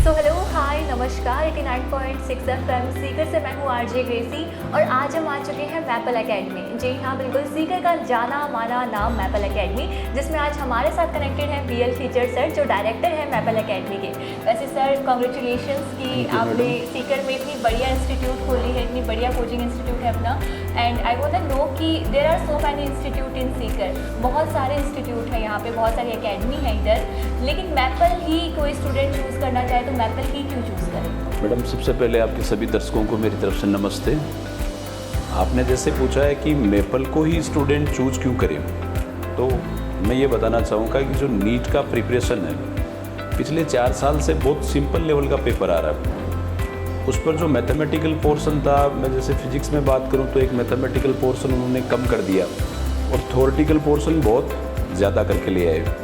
Hello hi नमस्कार 89.6 FM Sikar से मैं हूँ आरजे ग्रेसी और आज हम आ चुके हैं मैपल एकेडमी। जी हाँ बिल्कुल, सीकर का जाना माना नाम मैपल एकेडमी, जिसमें आज हमारे साथ कनेक्टेड हैं बीएल टीचर सर जो डायरेक्टर हैं मैपल एकेडमी के। वैसे सर कॉन्ग्रेचुलेशंस कि आपने सीकर में इतनी बढ़िया इंस्टीट्यूट खोली है, इतनी बढ़िया कोचिंग इंस्टीट्यूट है अपना। And I want to know कि there are so many institute in Sikar, बहुत सारे इंस्टीट्यूट हैं यहाँ पे, बहुत सारी एकेडमी है इधर, लेकिन मैपल ही कोई स्टूडेंट चूज़ करना चाहे तो मैपल ही क्यों चूज़ करें? मैडम, सबसे पहले आपके सभी दर्शकों को मेरी तरफ से नमस्ते। आपने जैसे पूछा है कि मैपल को ही स्टूडेंट चूज़ क्यों करें, तो मैं ये बताना चाहूँगा कि जो नीट का प्रिपरेशन है पिछले 4 साल से बहुत सिंपल लेवल का पेपर आ रहा है। उस पर जो मैथमेटिकल पोर्शन था, मैं जैसे फिजिक्स में बात करूँ तो एक मैथमेटिकल पोर्शन उन्होंने कम कर दिया और थ्योरेटिकल पोर्शन बहुत ज़्यादा करके ले आए।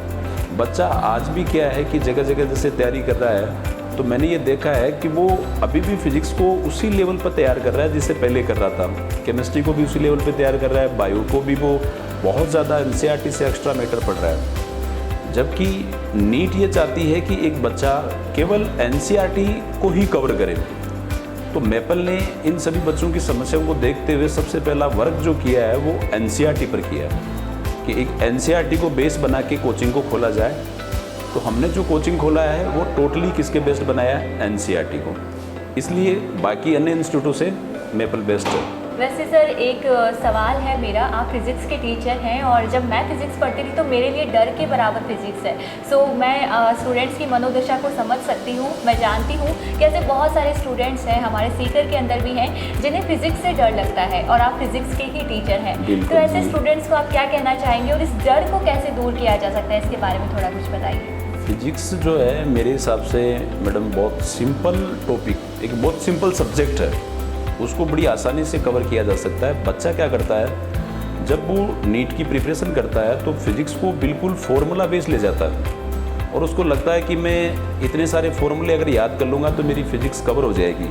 बच्चा आज भी क्या है कि जगह जगह जैसे तैयारी कर रहा है, तो मैंने ये देखा है कि वो अभी भी फिजिक्स को उसी लेवल पर तैयार कर रहा है जिससे पहले कर रहा था। केमिस्ट्री को भी उसी लेवल पे तैयार कर रहा है, बायो को भी वो बहुत ज़्यादा एनसीईआरटी से एक्स्ट्रा मैटर पढ़ रहा है। जबकि नीट ये चाहती है कि एक बच्चा केवल एनसीईआरटी को ही कवर करे। तो मैपल ने इन सभी बच्चों की समस्याओं को देखते हुए सबसे पहला वर्क जो किया है वो एनसीईआरटी पर किया है कि एक एनसीईआरटी को बेस बना के कोचिंग को खोला जाए। तो हमने जो कोचिंग खोला है वो टोटली किसके बेस्ड बनाया है? एनसीईआरटी को। इसलिए बाकी अन्य इंस्टीट्यूटों से मैपल बेस्ड है। वैसे सर एक सवाल है मेरा, आप फिज़िक्स के टीचर हैं और जब मैं फिज़िक्स पढ़ती थी तो मेरे लिए डर के बराबर फिज़िक्स है। सो मैं स्टूडेंट्स की मनोदशा को समझ सकती हूँ। मैं जानती हूँ कि ऐसे बहुत सारे स्टूडेंट्स हैं हमारे सीकर के अंदर भी हैं जिन्हें फ़िज़िक्स से डर लगता है और आप फिज़िक्स के ही टीचर हैं। तो ऐसे स्टूडेंट्स को आप क्या कहना चाहेंगे और इस डर को कैसे दूर किया जा सकता है, इसके बारे में थोड़ा कुछ बताइए। फिजिक्स जो है मेरे हिसाब से मैडम बहुत सिंपल टॉपिक, एक बहुत सिंपल सब्जेक्ट है, उसको बड़ी आसानी से कवर किया जा सकता है। बच्चा क्या करता है, जब वो नीट की प्रिपरेशन करता है तो फिजिक्स को बिल्कुल फॉर्मूला बेस ले जाता है और उसको लगता है कि मैं इतने सारे फॉर्मूले अगर याद कर लूँगा तो मेरी फिजिक्स कवर हो जाएगी।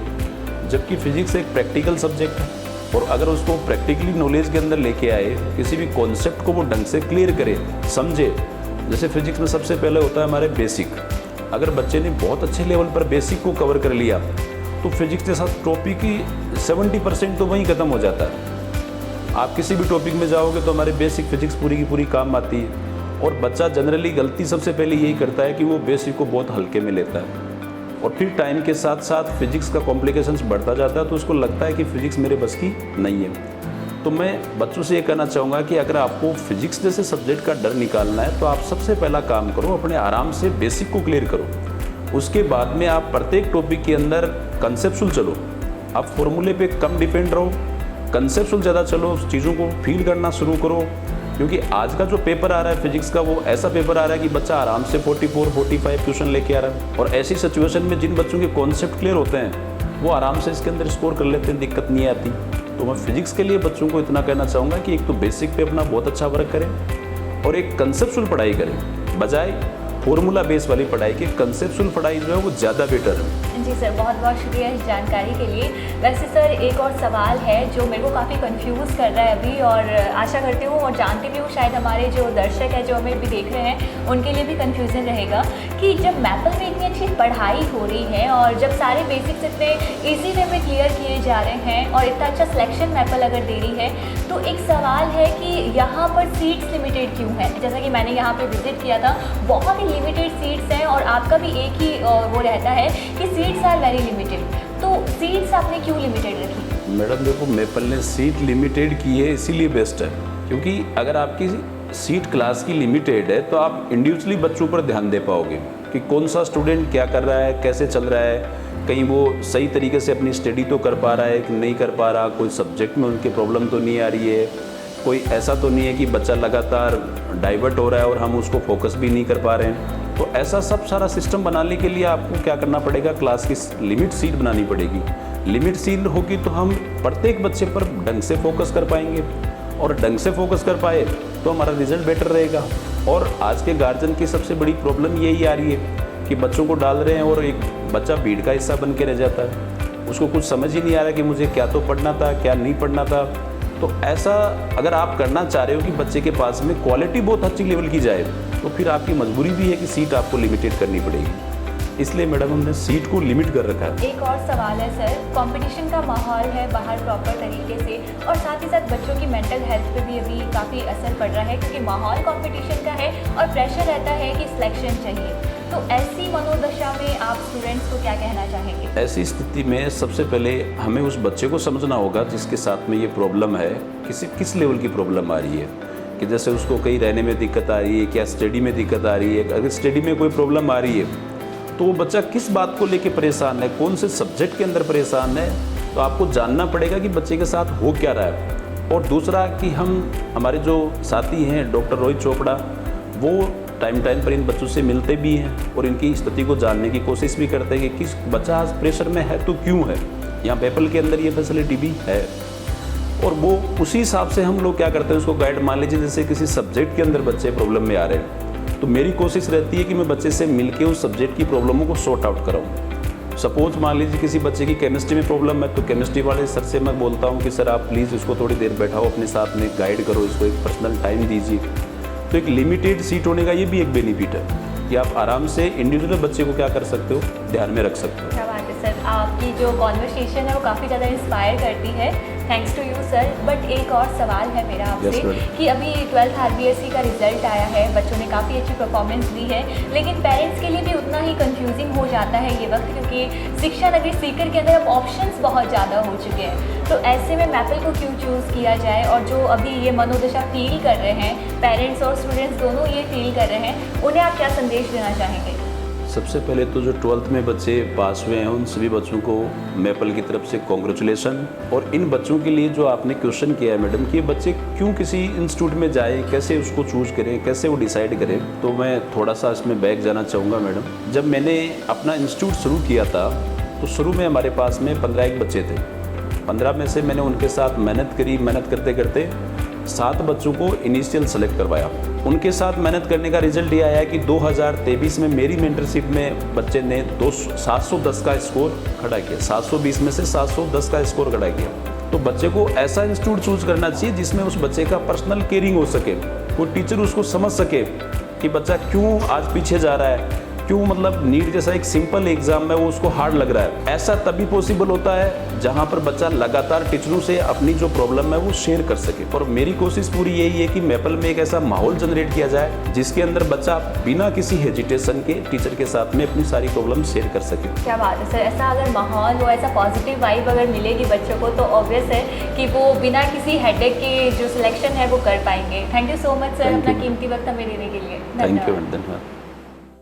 जबकि फिजिक्स एक प्रैक्टिकल सब्जेक्ट है और अगर उसको प्रैक्टिकली नॉलेज के अंदर लेके आए, किसी भी कॉन्सेप्ट को वो ढंग से क्लियर करे, समझे। जैसे फिजिक्स में सबसे पहले होता है हमारे बेसिक। अगर बच्चे ने बहुत अच्छे लेवल पर बेसिक को कवर कर लिया तो फिजिक्स के साथ टॉपिक की 70% तो वहीं ख़त्म हो जाता है। आप किसी भी टॉपिक में जाओगे तो हमारे बेसिक फिजिक्स पूरी की पूरी काम आती है। और बच्चा जनरली गलती सबसे पहले यही करता है कि वो बेसिक को बहुत हल्के में लेता है और फिर टाइम के साथ साथ फिजिक्स का कॉम्प्लिकेशंस बढ़ता जाता है तो उसको लगता है कि फ़िजिक्स मेरे बस की नहीं है। तो मैं बच्चों से ये कहना चाहूँगा कि अगर आपको फिजिक्स जैसे सब्जेक्ट का डर निकालना है तो आप सबसे पहला काम करो, अपने आराम से बेसिक को क्लियर करो। उसके बाद में आप प्रत्येक टॉपिक के अंदर कंसेप्चुअल चलो। आप फॉर्मूले पे कम डिपेंड रहो, कंसेप्चुअल ज़्यादा चलो, चीज़ों को फील करना शुरू करो। क्योंकि आज का जो पेपर आ रहा है फिजिक्स का, वो ऐसा पेपर आ रहा है कि बच्चा आराम से 44-45 क्वेश्चन लेके आ रहा है। और ऐसी सिचुएशन में जिन बच्चों के कॉन्सेप्ट क्लियर होते हैं वो आराम से इसके अंदर स्कोर कर लेते हैं, दिक्कत नहीं आती। तो मैं फिजिक्स के लिए बच्चों को इतना कहना चाहूँगा कि एक तो बेसिक पे अपना बहुत अच्छा वर्क करें और एक कंसेप्चुअल पढ़ाई करें, बजाय फॉर्मूला बेस वाली पढ़ाई के कंसेप्चुअल पढ़ाई जो है वो ज़्यादा बेटर है। जी सर, बहुत बहुत शुक्रिया इस जानकारी के लिए। वैसे सर एक और सवाल है जो मेरे को काफ़ी कंफ्यूज कर रहा है अभी, और आशा करती हूँ और जानती भी हूँ शायद हमारे जो दर्शक हैं जो हमें भी देख रहे हैं उनके लिए भी कंफ्यूजन रहेगा कि जब मैपल में इतनी अच्छी पढ़ाई हो रही है और जब सारे बेसिक्स इतने ईजी वे में क्लियर किए जा रहे हैं और इतना अच्छा सिलेक्शन मैपल अगर दे रही है, तो एक सवाल है कि यहाँ पर सीट्स लिमिटेड क्यों है? जैसा कि मैंने यहाँ पर विजिट किया था, बहुत ही लिमिटेड सीट्स हैं और आपका भी एक ही वो रहता है कि सीट्स आर वेरी लिमिटेड। तो सीट्स आपने क्यों लिमिटेड रखी? मैडम देखो, मैपल ने सीट लिमिटेड की है इसीलिए बेस्ट है, क्योंकि अगर आपकी सीट क्लास की लिमिटेड है तो आप इंडिविजुअली बच्चों पर ध्यान दे पाओगे कि कौन सा स्टूडेंट क्या कर रहा है, कैसे चल रहा है, कहीं वो सही तरीके से अपनी स्टडी तो कर पा रहा है कि नहीं कर पा रहा, कोई सब्जेक्ट में उनकी प्रॉब्लम तो नहीं आ रही है, कोई ऐसा तो नहीं है कि बच्चा लगातार डाइवर्ट हो रहा है और हम उसको फोकस भी नहीं कर पा रहे हैं। तो ऐसा सब सारा सिस्टम बनाने के लिए आपको क्या करना पड़ेगा, क्लास की लिमिट सीट बनानी पड़ेगी। लिमिट सीट होगी तो हम प्रत्येक बच्चे पर ढंग से फोकस कर पाएंगे और ढंग से फोकस कर पाए तो हमारा रिजल्ट बेटर रहेगा। और आज के गार्जियन की सबसे बड़ी प्रॉब्लम यही आ रही है कि बच्चों को डाल रहे हैं और एक बच्चा भीड़ का हिस्सा बन के रह जाता है, उसको कुछ समझ ही नहीं आ रहा कि मुझे क्या तो पढ़ना था, क्या नहीं पढ़ना था। तो ऐसा अगर आप करना चाह रहे हो कि बच्चे के पास में क्वालिटी बहुत अच्छी लेवल की जाए, तो फिर आपकी मजबूरी भी है कि सीट आपको लिमिटेड करनी पड़ेगी। इसलिए मैडम हमने सीट को लिमिट कर रखा है। एक और सवाल है सर, कंपटीशन का माहौल है बाहर प्रॉपर तरीके से, और साथ ही साथ बच्चों की मेंटल हेल्थ पे भी अभी काफ़ी असर पड़ रहा है, क्योंकि माहौल कंपटीशन का है और प्रेशर रहता है कि सिलेक्शन चाहिए। तो ऐसी मनोदशा में आप स्टूडेंट्स को क्या कहना चाहेंगे? ऐसी स्थिति में सबसे पहले हमें उस बच्चे को समझना होगा जिसके साथ में ये प्रॉब्लम है, किस लेवल की प्रॉब्लम आ रही है, कि जैसे उसको कहीं रहने में दिक्कत आ रही है, क्या स्टडी में दिक्कत आ रही है। अगर स्टडी में कोई प्रॉब्लम आ रही है तो वो बच्चा किस बात को लेके परेशान है, कौन से सब्जेक्ट के अंदर परेशान है, तो आपको जानना पड़ेगा कि बच्चे के साथ हो क्या रहा है। और दूसरा कि हमारे जो साथी हैं डॉक्टर रोहित चोपड़ा, वो टाइम पर इन बच्चों से मिलते भी हैं और इनकी स्थिति को जानने की कोशिश भी करते हैं कि किस बच्चा आज प्रेशर में है तो क्यों है। यहाँ पेपल के अंदर ये फैसिलिटी भी है और वो उसी हिसाब से हम लोग क्या करते हैं उसको गाइड। मान लीजिए जैसे किसी सब्जेक्ट के अंदर बच्चे प्रॉब्लम में आ रहे हैं तो मेरी कोशिश रहती है कि मैं बच्चे से मिलके उस सब्जेक्ट की प्रॉब्लमों को सॉर्ट आउट कराऊँ। सपोज मान लीजिए किसी बच्चे की केमिस्ट्री में प्रॉब्लम है तो केमिस्ट्री वाले सर से मैं बोलता हूँ कि सर आप प्लीज़ इसको थोड़ी देर बैठाओ, अपने साथ में गाइड करो, इसको एक पर्सनल टाइम दीजिए। तो एक लिमिटेड सीट होने का ये भी एक बेनिफिट है कि आप आराम से इंडिविजुअल बच्चे को क्या कर सकते हो, ध्यान में रख सकते हो। क्या बात है सर, आपकी जो कॉन्वर्सेशन है वो काफ़ी ज़्यादा इंस्पायर करती है। Thanks to you sir. But एक और सवाल है मेरा आपसे कि अभी 12th RBSE का रिजल्ट आया है, बच्चों ने काफ़ी अच्छी परफॉर्मेंस दी है, लेकिन पेरेंट्स के लिए भी उतना ही कंफ्यूजिंग हो जाता है ये वक्त, क्योंकि शिक्षा नगरी सीकर के अंदर अब ऑप्शंस बहुत ज़्यादा हो चुके हैं। तो ऐसे में मैपल को क्यों चूज़ किया जाए, और जो अभी ये मनोदशा फील कर रहे हैं, पेरेंट्स और स्टूडेंट्स दोनों ये फील कर रहे हैं, उन्हें आप क्या संदेश देना चाहेंगे? सबसे पहले तो जो 12th में बच्चे पास हुए हैं उन सभी बच्चों को मैपल की तरफ से कॉन्ग्रेचुलेसन। और इन बच्चों के लिए जो आपने क्वेश्चन किया है मैडम कि बच्चे क्यों किसी इंस्टीट्यूट में जाए, कैसे उसको चूज़ करें, कैसे वो डिसाइड करें, तो मैं थोड़ा सा इसमें बैक जाना चाहूँगा मैडम। जब मैंने अपना इंस्टीट्यूट शुरू किया था तो शुरू में हमारे पास में 15 बच्चे थे। 15 में से मैंने उनके साथ मेहनत करी, मेहनत करते करते 7 बच्चों को इनिशियल सेलेक्ट करवाया। उनके साथ मेहनत करने का रिजल्ट ये आया कि 2023 में मेरी मेंटरशिप में बच्चे ने 710 का स्कोर खड़ा किया। 720 में से 710 का स्कोर खड़ा किया। तो बच्चे को ऐसा इंस्टीट्यूट चूज करना चाहिए जिसमें उस बच्चे का पर्सनल केयरिंग हो सके, कोई टीचर उसको समझ सके कि बच्चा क्यों आज पीछे जा रहा है, क्यों मतलब नीट जैसा एक सिंपल एग्जाम है वो उसको हार्ड लग रहा है। ऐसा तभी पॉसिबल होता है जहाँ पर बच्चा लगातार टीचरों से अपनी जो प्रॉब्लम है वो शेयर कर सके। और मेरी कोशिश पूरी यही है कि मैपल में एक ऐसा माहौल जनरेट किया जाए जिसके अंदर बच्चा बिना किसी हेजिटेशन के टीचर के साथ में अपनी सारी प्रॉब्लम शेयर कर सके। क्या बात है सर, ऐसा अगर माहौल हो, ऐसा पॉजिटिव वाइब अगर मिलेगी बच्चों को, तो ऑब्वियस है कि वो बिना किसी हेडेक के जो सिलेक्शन है वो कर पाएंगे। Thank you so much sir, अपना कीमती वक्त हमें देने के लिए। Thank you. धन्यवाद।